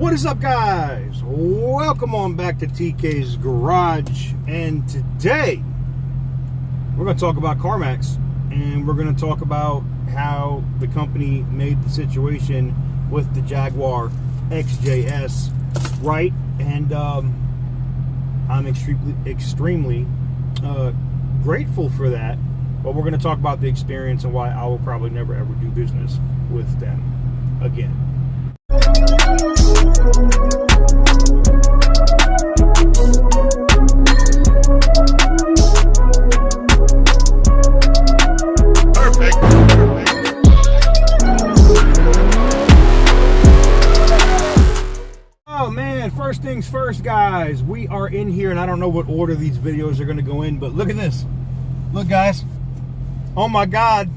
What is up, guys? Welcome on back to TK's Garage, and today we're going to talk about Carmax, and we're going to talk about how the company made the situation with the Jaguar Xjs right, and I'm extremely grateful for that, but we're going to talk about the experience and why I will probably never ever do business with them again. Oh man, first things first, guys, we are in here, and I don't know what order these videos are going to go in, but look at this. Look, guys. Oh my God.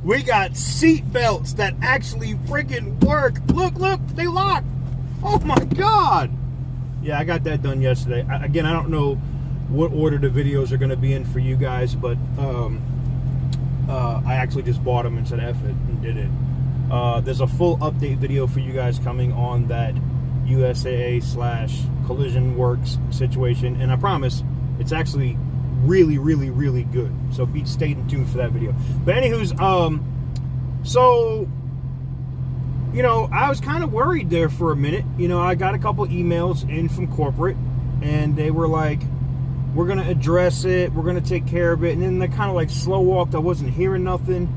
We got seat belts that actually freaking work. Look, they lock. Oh my God. Yeah, I got that done yesterday. Again, I don't know what order the videos are going to be in for you guys, but I actually just bought them and said F it and did it. There's a full update video for you guys coming on that USAA/Collision Works situation, and I promise it's actually really good, so stay tuned for that video. But anywho's, so you know, I was kind of worried there for a minute. You know, I got a couple emails in from corporate, and they were like, we're gonna address it, we're gonna take care of it, and then they kind of like slow walked. I wasn't hearing nothing,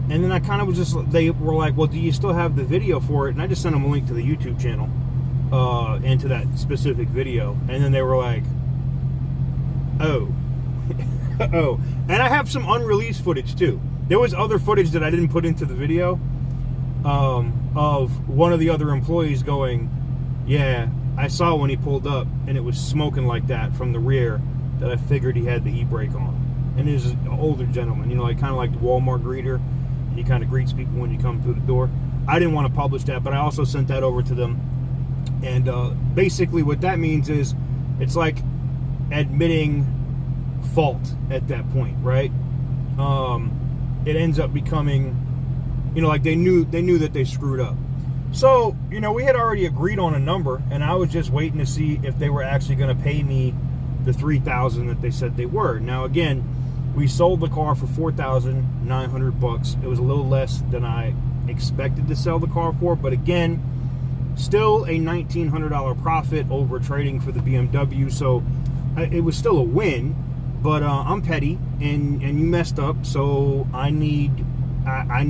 and then I kind of was just, they were like, well, do you still have the video for it? And I just sent them a link to the YouTube channel and to that specific video, and then they were like, oh. Oh, and I have some unreleased footage too. There was other footage that I didn't put into the video of one of the other employees going, yeah, I saw when he pulled up and it was smoking like that from the rear that I figured he had the e-brake on. And he was an older gentleman, you know, like kind of like the Walmart greeter. He kind of greets people when you come through the door. I didn't want to publish that, but I also sent that over to them. And basically what that means is it's like admitting fault at that point, right? It ends up becoming, you know, like they knew that they screwed up. So, you know, we had already agreed on a number, and I was just waiting to see if they were actually going to pay me the $3,000 that they said they were. Now, again, we sold the car for $4,900. It was a little less than I expected to sell the car for, but again, still a $1,900 profit over trading for the BMW. So it was still a win. But I'm petty, and you messed up, so I need my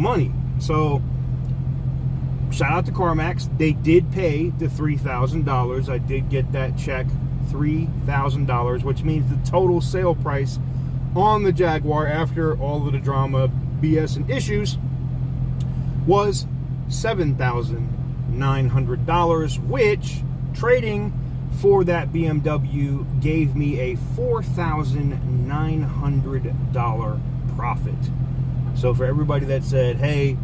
money. So shout out to Carmax. They did pay the $3,000. I did get that check, $3,000, which means the total sale price on the Jaguar after all of the drama, BS, and issues was $7,900, which trading for that BMW gave me a $4,900 profit. So for everybody that said, hey,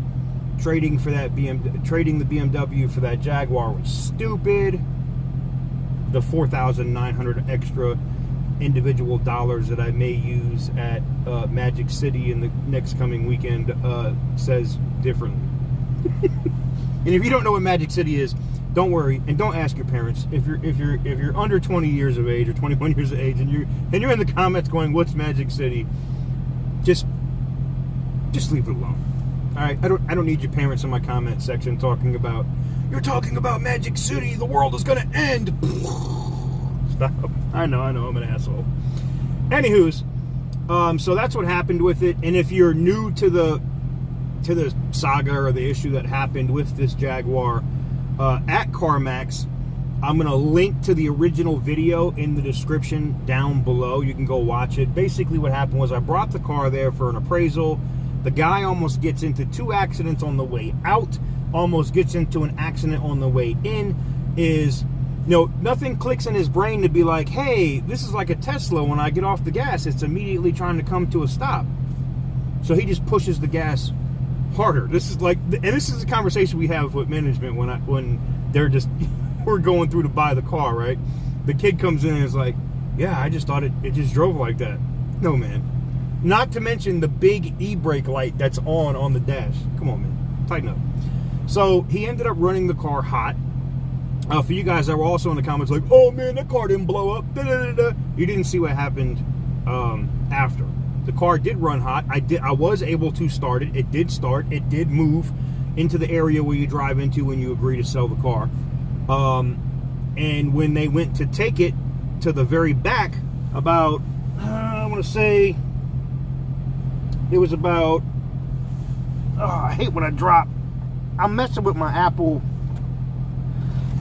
trading the BMW for that Jaguar was stupid, the $4,900 extra individual dollars that I may use at Magic City in the next coming weekend says differently. And if you don't know what Magic City is, don't worry, and don't ask your parents. If you're under 20 years of age or 21 years of age, and you're in the comments going, "What's Magic City?" Just leave it alone. All right, I don't need your parents in my comment section talking about, "You're talking about Magic City. The world is gonna end." Stop. I know, I'm an asshole. Anywho's, so that's what happened with it. And if you're new to the saga or the issue that happened with this Jaguar, at Carmax, I'm going to link to the original video in the description down below. You can go watch it. Basically what happened was I brought the car there for an appraisal. The guy almost gets into 2 accidents on the way out, almost gets into an accident on the way in. Nothing clicks in his brain to be like, hey, this is like a Tesla. When I get off the gas, it's immediately trying to come to a stop. So he just pushes the gas harder. This is like, and this is a conversation we have with management when they're just, we're going through to buy the car, right? The kid comes in and is like, yeah, I just thought it just drove like that. No, man. Not to mention the big e-brake light that's on the dash. Come on, man. Tighten up. So he ended up running the car hot. For you guys that were also in the comments like, oh man, that car didn't blow up, you didn't see what happened after. The car did run hot. I was able to start it. It did start. It did move into the area where you drive into when you agree to sell the car. And when they went to take it to the very back, about, I want to say, it was about, I hate when I drop. I'm messing with my Apple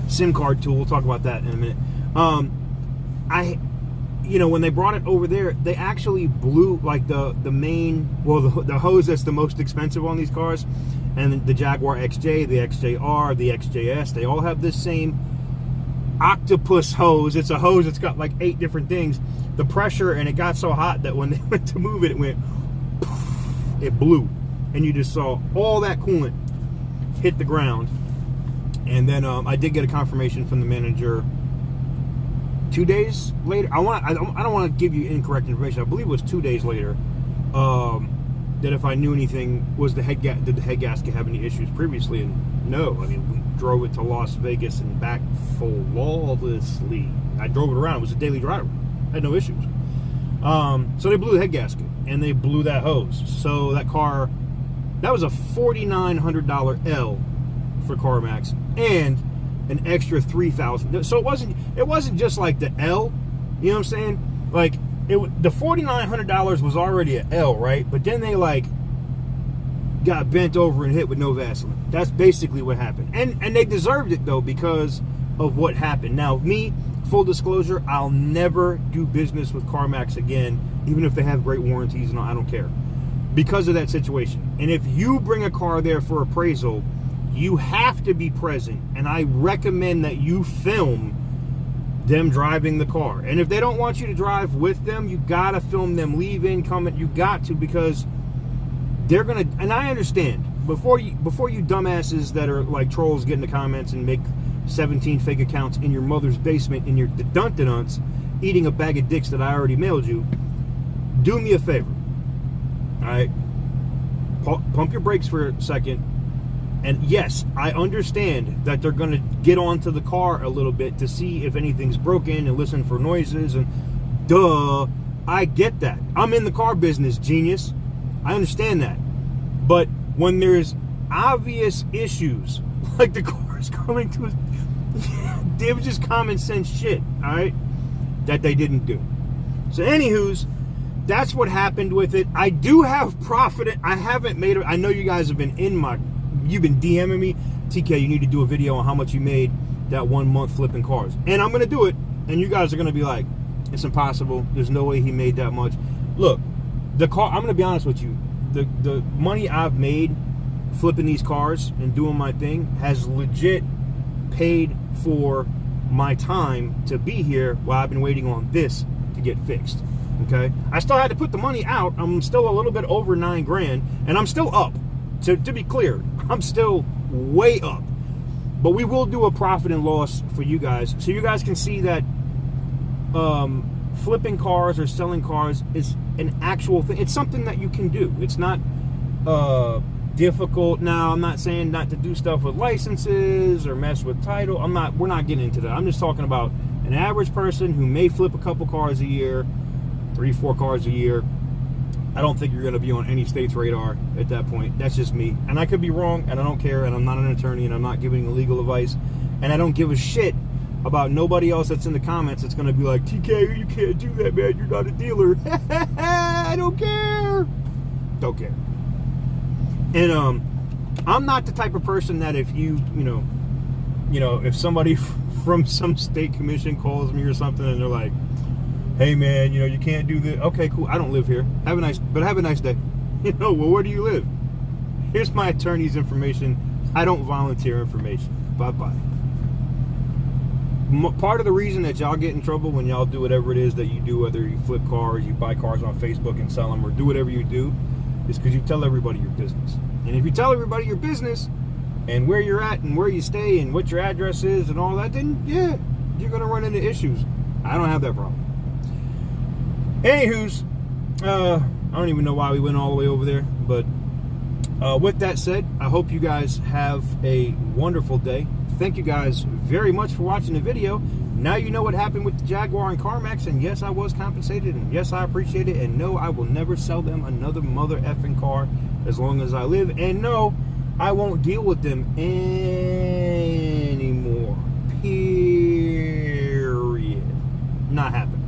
SIM card tool. We'll talk about that in a minute. When they brought it over there, they actually blew like the main, well, the hose that's the most expensive on these cars, and the Jaguar Xj, the XJR, the XJS, they all have this same octopus hose. It's a hose that's got like 8 different things. The pressure, and it got so hot that when they went to move it, it went poof, it blew, and you just saw all that coolant hit the ground. And then I did get a confirmation from the manager 2 days later. I don't want to give you incorrect information. I believe it was 2 days later. That if I knew anything, did the head gasket have any issues previously? And no, I mean, we drove it to Las Vegas and back flawlessly. I drove it around. It was a daily driver. I had no issues. So they blew the head gasket and they blew that hose. So that car, that was a $4,900 L for Carmax and an extra $3,000. So it wasn't just like the L, you know what I'm saying? Like the $4,900 was already an L, right? But then they like got bent over and hit with no Vaseline. That's basically what happened. And they deserved it though because of what happened. Now me, full disclosure, I'll never do business with Carmax again, even if they have great warranties and all, I don't care, because of that situation. And if you bring a car there for appraisal, you have to be present, and I recommend that you film them driving the car. And if they don't want you to drive with them, you gotta film them leaving, coming. You got to, because they're gonna. And I understand, before you dumbasses that are like trolls get in the comments and make 17 fake accounts in your mother's basement in your dun-dun-dunts, eating a bag of dicks that I already mailed you, do me a favor. All right, pump your brakes for a second. And yes, I understand that they're going to get onto the car a little bit to see if anything's broken and listen for noises, and duh, I get that. I'm in the car business, genius. I understand that. But when there's obvious issues, like the car is coming to us, it was just common sense shit, all right, that they didn't do. So anywho's, that's what happened with it. I do have profit. I haven't made it. I know you guys have been you've been DMing me, TK, you need to do a video on how much you made that 1 month flipping cars. And I'm going to do it. And you guys are going to be like, it's impossible. There's no way he made that much. Look, the car, I'm going to be honest with you. The money I've made flipping these cars and doing my thing has legit paid for my time to be here while I've been waiting on this to get fixed. Okay? I still had to put the money out. I'm still a little bit over $9,000, and I'm still up. To be clear, I'm still way up, but we will do a profit and loss for you guys, so you guys can see that flipping cars or selling cars is an actual thing. It's something that you can do. It's not difficult. Now, I'm not saying not to do stuff with licenses or mess with title. We're not getting into that. I'm just talking about an average person who may flip a couple cars a year, 3-4 cars a year. I don't think you're going to be on any state's radar at that point. That's just me. And I could be wrong, and I don't care, and I'm not an attorney, and I'm not giving legal advice, and I don't give a shit about nobody else that's in the comments that's going to be like, TK, you can't do that, man. You're not a dealer. I don't care. Don't care. And I'm not the type of person that if you know, if somebody from some state commission calls me or something and they're like, hey man, you can't do this. Okay, cool. I don't live here. Have a nice day. Well, where do you live? Here's my attorney's information. I don't volunteer information. Bye-bye. Part of the reason that y'all get in trouble when y'all do whatever it is that you do, whether you flip cars, you buy cars on Facebook and sell them, or do whatever you do, is because you tell everybody your business. And if you tell everybody your business and where you're at and where you stay and what your address is and all that, then yeah, you're going to run into issues. I don't have that problem. Anywho's, I don't even know why we went all the way over there, but With that said, I hope you guys have a wonderful day. Thank you guys very much for watching the video. Now you know what happened with the Jaguar and Carmax, and yes, I was compensated, and yes, I appreciate it, and no, I will never sell them another mother effing car as long as I live, and no, I won't deal with them anymore. Period. Not happening.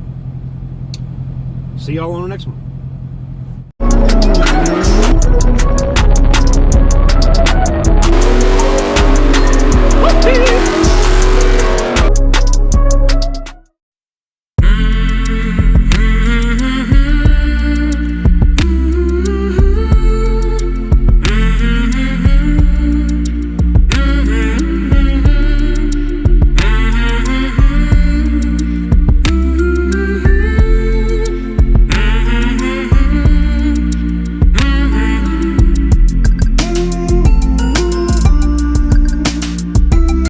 See y'all on the next one.